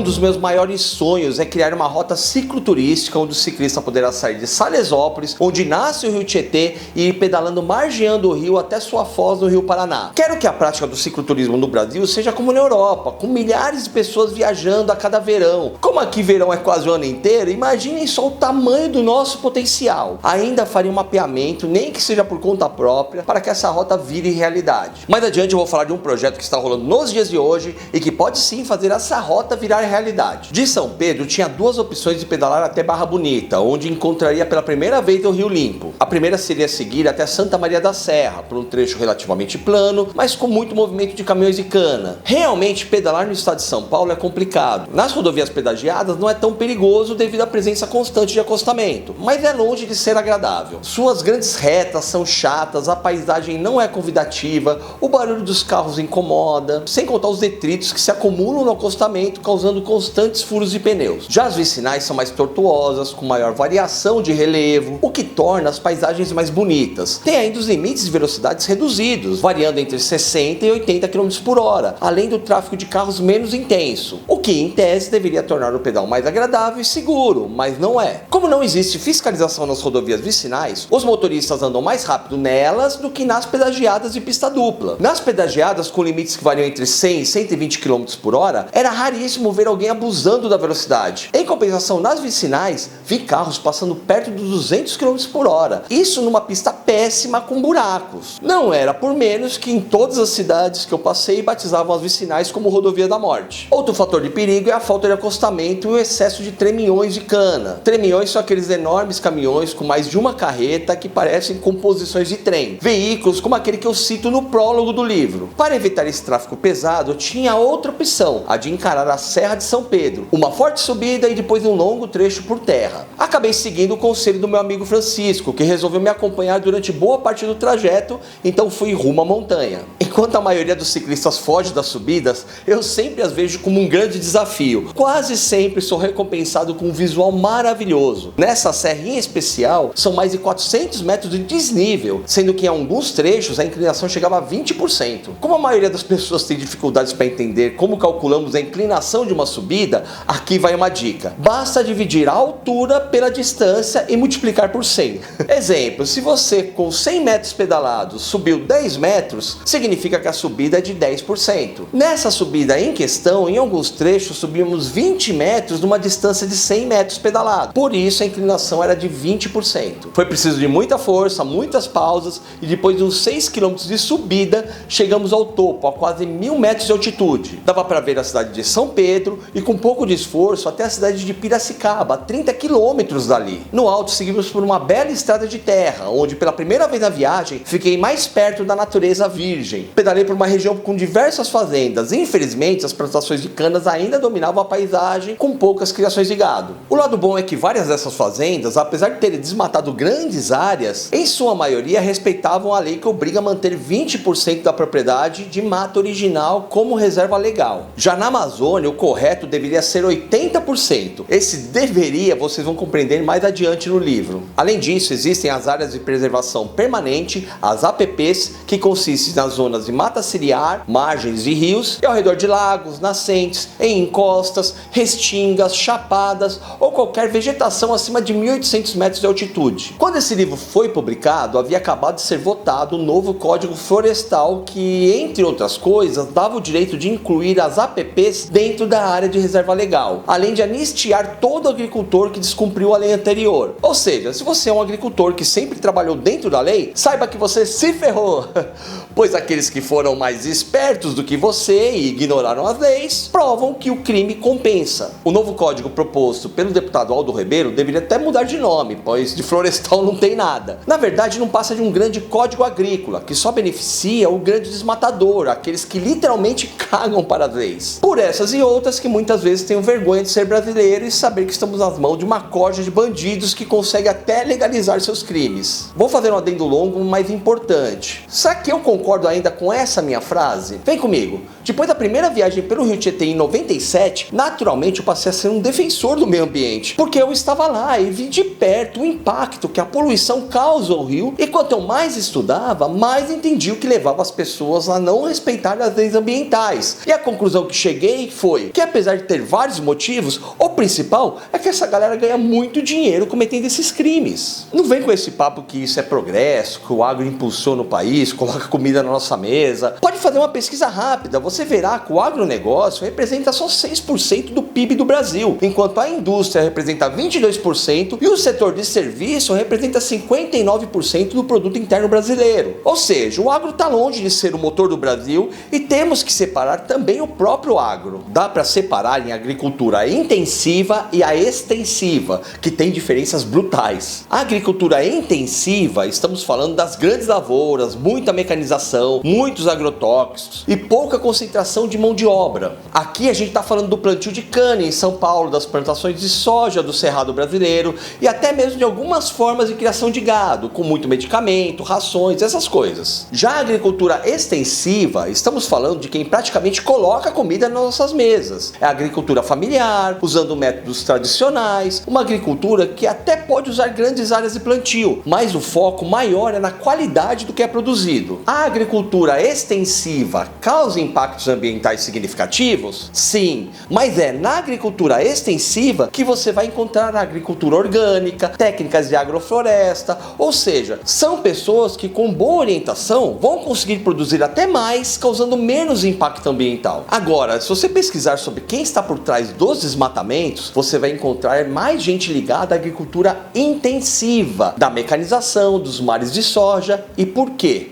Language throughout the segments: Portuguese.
dos meus maiores sonhos é criar uma rota cicloturística onde o ciclista poderá sair de Salesópolis, onde nasce o rio Tietê, e ir pedalando margeando o rio até sua foz no Rio Paraná. Quero que a prática do cicloturismo no Brasil seja como na Europa, com milhares de pessoas viajando a cada verão. Como aqui verão é quase o ano inteiro, imaginem só o tamanho do nosso potencial. Ainda faria um mapeamento, nem que seja por conta própria, para que essa rota vire realidade. Mais adiante eu vou falar de um projeto que está rolando nos dias de hoje e que pode sim fazer essa rota virar realidade. De São Pedro tinha duas opções de pedalar até Barra Bonita, onde encontraria pela primeira vez o Rio Limpo. A primeira seria seguir até Santa Maria da Serra, por um trecho relativamente plano, mas com muito movimento de caminhões e cana. Realmente pedalar no estado de São Paulo é complicado. Nas rodovias pedagiadas não é tão perigoso devido à presença constante de acostamento, mas é longe de ser agradável. Suas grandes retas são chatas, a paisagem não é convidativa, o barulho dos carros incomoda, sem contar os detritos que se acumulam no acostamento, causando constantes furos de pneus. Já as vicinais são mais tortuosas, com maior variação de relevo, o que torna as paisagens mais bonitas. Tem ainda os limites de velocidades reduzidos, variando entre 60 e 80 km por hora, além do tráfego de carros menos intenso, o que em tese deveria tornar o pedal mais agradável e seguro, mas não é. Como não existe fiscalização nas rodovias vicinais, os motoristas andam mais rápido nelas do que nas pedagiadas de pista dupla. Nas pedagiadas com limites que variam entre 100 e 120 km por hora, era raríssimo ver alguém abusando da velocidade. Em compensação, nas vicinais, vi carros passando perto dos 200 km por hora. Isso numa pista péssima com buracos. Não era por menos que em todas as cidades que eu passei batizavam as vicinais como rodovia da morte. Outro fator de perigo é a falta de acostamento e o excesso de tremiões de cana. Tremiões são aqueles enormes caminhões com mais de uma carreta que parecem composições de trem. Veículos como aquele que eu cito no prólogo do livro. Para evitar esse tráfego pesado, eu tinha outra opção, a de encarar a Serra de São Pedro. Uma forte subida e depois um longo trecho por terra. Acabei seguindo o conselho do meu amigo Francisco, que resolveu me acompanhar durante boa parte do trajeto, então fui rumo à montanha. Enquanto a maioria dos ciclistas foge das subidas, eu sempre as vejo como um grande desafio. Quase sempre sou recompensado com um visual maravilhoso. Nessa serra em especial, são mais de 400 metros de desnível, sendo que em alguns trechos a inclinação chegava a 20%. Como a maioria das pessoas tem dificuldades para entender como calculamos a inclinação de uma subida, aqui vai uma dica. Basta dividir a altura pela distância e multiplicar por 100. Exemplo, se você com 100 metros pedalados subiu 10 metros, significa que a subida é de 10%. Nessa subida em questão, em alguns trechos subimos 20 metros numa distância de 100 metros pedalados. Por isso a inclinação era de 20%. Foi preciso de muita força, muitas pausas e depois de uns 6 km de subida, chegamos ao topo, a quase 1000 metros de altitude. Dava para ver a cidade de São Pedro e com pouco de esforço até a cidade de Piracicaba, a 30 km dali. No alto seguimos por uma bela estrada de terra, onde pela primeira vez na viagem fiquei mais perto da natureza virgem. Pedalei por uma região com diversas fazendas. Infelizmente as plantações de canas ainda dominavam a paisagem, com poucas criações de gado. O lado bom é que várias dessas fazendas, apesar de terem desmatado grandes áreas, em sua maioria respeitavam a lei que obriga a manter 20% da propriedade de mata original como reserva legal. Já na Amazônia, o correto deveria ser 80%. Esse deveria vocês vão compreender mais adiante no livro. Além disso, existem as áreas de preservação permanente, as APPs, que consistem nas zonas de mata ciliar, margens de rios e ao redor de lagos, nascentes, em encostas, restingas, chapadas ou qualquer vegetação acima de 1.800 metros de altitude. Quando esse livro foi publicado, havia acabado de ser votado o novo Código Florestal que, entre outras coisas, dava o direito de incluir as APPs dentro da área de reserva legal, além de anistiar todo agricultor que descumpriu a lei anterior. Ou seja, se você é um agricultor que sempre trabalhou dentro da lei, saiba que você se ferrou, pois aqueles que foram mais espertos do que você e ignoraram as leis, provam que o crime compensa. O novo código proposto pelo deputado Aldo Ribeiro deveria até mudar de nome, pois de florestal não tem nada. Na verdade, não passa de um grande código agrícola, que só beneficia o grande desmatador, aqueles que literalmente cagam para as leis. Por essas e outras que muitas vezes tenho vergonha de ser brasileiro e saber que estamos nas mãos de uma corja de bandidos que consegue até legalizar seus crimes. Vou fazer um adendo longo, mas importante. Será que eu concordo concordo ainda com essa minha frase? Vem comigo. Depois da primeira viagem pelo Rio Tietê em 97, naturalmente eu passei a ser um defensor do meio ambiente, porque eu estava lá e vi de perto o impacto que a poluição causa ao rio, e quanto eu mais estudava, mais entendi o que levava as pessoas a não respeitar as leis ambientais. E a conclusão que cheguei foi que, apesar de ter vários motivos, o principal é que essa galera ganha muito dinheiro cometendo esses crimes. Não vem com esse papo que isso é progresso, que o agro impulsiona o país, coloca comida na nossa mesa. Pode fazer uma pesquisa rápida, você verá que o agronegócio representa só 6% do PIB do Brasil, enquanto a indústria representa 22% e o setor de serviço representa 59% do produto interno brasileiro. Ou seja, o agro está longe de ser o motor do Brasil e temos que separar também o próprio agro. Dá para separar em agricultura intensiva e a extensiva, que tem diferenças brutais. A agricultura intensiva, estamos falando das grandes lavouras, muita mecanização, muitos agrotóxicos e pouca concentração de mão de obra. Aqui a gente está falando do plantio de cana em São Paulo, das plantações de soja do Cerrado brasileiro e até mesmo de algumas formas de criação de gado, com muito medicamento, rações, essas coisas. Já a agricultura extensiva, estamos falando de quem praticamente coloca comida nas nossas mesas. É a agricultura familiar, usando métodos tradicionais, uma agricultura que até pode usar grandes áreas de plantio, mas o foco maior é na qualidade do que é produzido. A agricultura extensiva causa impactos ambientais significativos? Sim, mas é na agricultura extensiva que você vai encontrar a agricultura orgânica, técnicas de agrofloresta, ou seja, são pessoas que com boa orientação vão conseguir produzir até mais, causando menos impacto ambiental. Agora, se você pesquisar sobre quem está por trás dos desmatamentos, você vai encontrar mais gente ligada à agricultura intensiva, da mecanização, dos mares de soja. E por quê?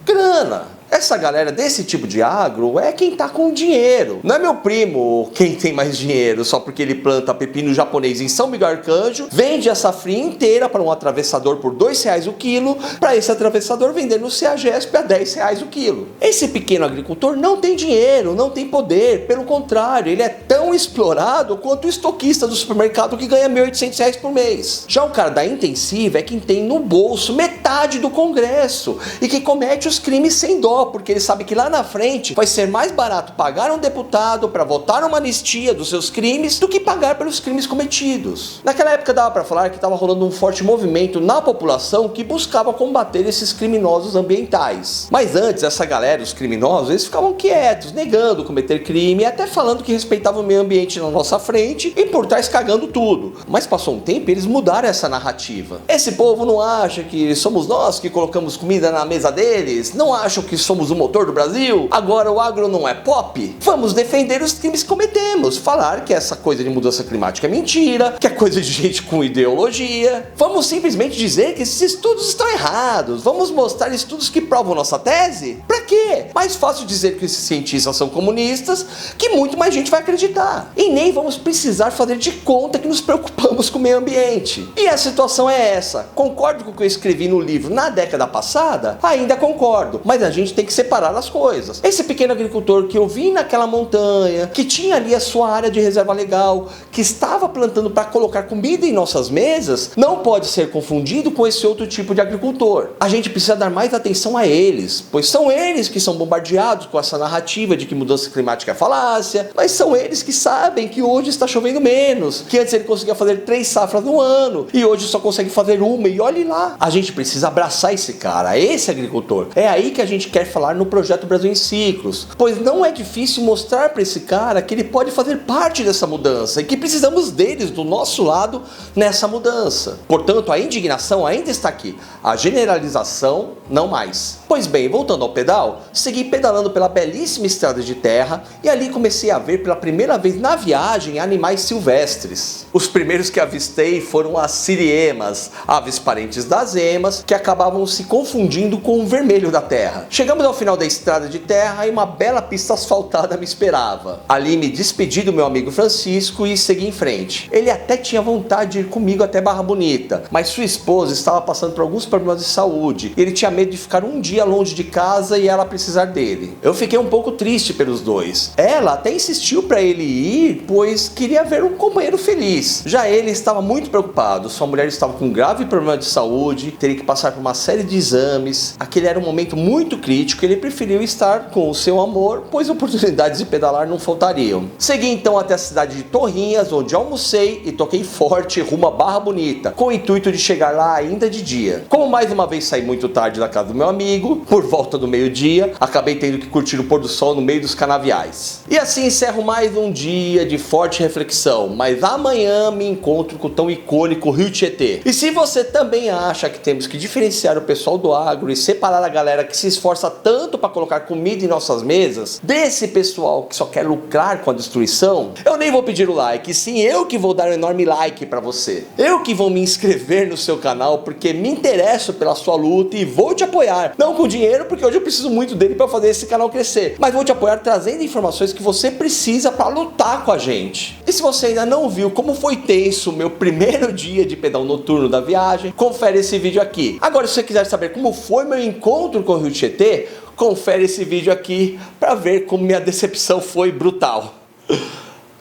Grana! Essa galera desse tipo de agro é quem tá com dinheiro. Não é meu primo quem tem mais dinheiro só porque ele planta pepino japonês em São Miguel Arcanjo, vende a safrinha inteira para um atravessador por R$2 o quilo, para esse atravessador vender no CEAGESP a R$10 o quilo. Esse pequeno agricultor não tem dinheiro, não tem poder, pelo contrário, ele é tão explorado quanto o estoquista do supermercado que ganha R$1.800 por mês. Já o cara da intensiva é quem tem no bolso metade do Congresso e que comete os crimes sem dó, porque ele sabe que lá na frente vai ser mais barato pagar um deputado para votar uma anistia dos seus crimes do que pagar pelos crimes cometidos. Naquela época dava para falar que estava rolando um forte movimento na população que buscava combater esses criminosos ambientais. Mas antes, essa galera, os criminosos, eles ficavam quietos, negando cometer crime e até falando que respeitavam o meio ambiente na nossa frente e por trás cagando tudo. Mas passou um tempo e eles mudaram essa narrativa. Esse povo não acha que somos nós que colocamos comida na mesa deles? Não acham que somos o motor do Brasil? Agora o agro não é pop? Vamos defender os crimes que cometemos, falar que essa coisa de mudança climática é mentira, que é coisa de gente com ideologia. Vamos simplesmente dizer que esses estudos estão errados. Vamos mostrar estudos que provam nossa tese? Pra quê? Mais fácil dizer que esses cientistas são comunistas, que muito mais gente vai acreditar. E nem vamos precisar fazer de conta que nos preocupamos com o meio ambiente. E a situação é essa. Concordo com o que eu escrevi no livro na década passada? Ainda concordo, mas a gente tem que separar as coisas. Esse pequeno agricultor que eu vi naquela montanha, que tinha ali a sua área de reserva legal, que estava plantando para colocar comida em nossas mesas, não pode ser confundido com esse outro tipo de agricultor. A gente precisa dar mais atenção a eles, pois são eles que são bombardeados com essa narrativa de que mudança climática é falácia, mas são eles que sabem que hoje está chovendo menos, que antes ele conseguia fazer 3 safras no ano e hoje só consegue fazer uma, e olhe lá. A gente precisa abraçar esse cara, esse agricultor. É aí que a gente quer falar no projeto Brasil em Ciclos, pois não é difícil mostrar para esse cara que ele pode fazer parte dessa mudança e que precisamos deles do nosso lado nessa mudança. Portanto, a indignação ainda está aqui, a generalização não mais. Pois bem, voltando ao pedal, segui pedalando pela belíssima estrada de terra e ali comecei a ver pela primeira vez na viagem animais silvestres. Os primeiros que avistei foram as siriemas, aves parentes das emas, que acabavam se confundindo com o vermelho da terra. Chegamos ao final da estrada de terra e uma bela pista asfaltada me esperava. Ali me despedi do meu amigo Francisco e segui em frente. Ele até tinha vontade de ir comigo até Barra Bonita, mas sua esposa estava passando por alguns problemas de saúde. Ele tinha medo de ficar um dia longe de casa e ela precisar dele. Eu fiquei um pouco triste pelos dois. Ela até insistiu para ele ir, pois queria ver um companheiro feliz. Já ele estava muito preocupado. Sua mulher estava com um grave problema de saúde, teria que passar por uma série de exames. Aquele era um momento muito crítico, ele preferiu estar com o seu amor, pois oportunidades de pedalar não faltariam. Segui então até a cidade de Torrinhas, onde almocei e toquei forte rumo à Barra Bonita, com o intuito de chegar lá ainda de dia. Como mais uma vez saí muito tarde da casa do meu amigo, por volta do meio-dia, acabei tendo que curtir o pôr do sol no meio dos canaviais. E assim encerro mais um dia de forte reflexão, mas amanhã me encontro com o tão icônico Rio Tietê. E se você também acha que temos que diferenciar o pessoal do agro e separar a galera que se esforça tanto para colocar comida em nossas mesas, desse pessoal que só quer lucrar com a destruição, eu nem vou pedir o like, sim eu que vou dar um enorme like para você. Eu que vou me inscrever no seu canal porque me interesso pela sua luta e vou te apoiar. Não com dinheiro, porque hoje eu preciso muito dele para fazer esse canal crescer, mas vou te apoiar trazendo informações que você precisa para lutar com a gente. E se você ainda não viu como foi tenso o meu primeiro dia de pedal noturno da viagem, confere esse vídeo aqui. Agora, se você quiser saber como foi meu encontro com o Rio Tietê, confere esse vídeo aqui para ver como minha decepção foi brutal.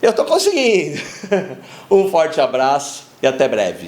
Eu tô conseguindo. Um forte abraço e até breve.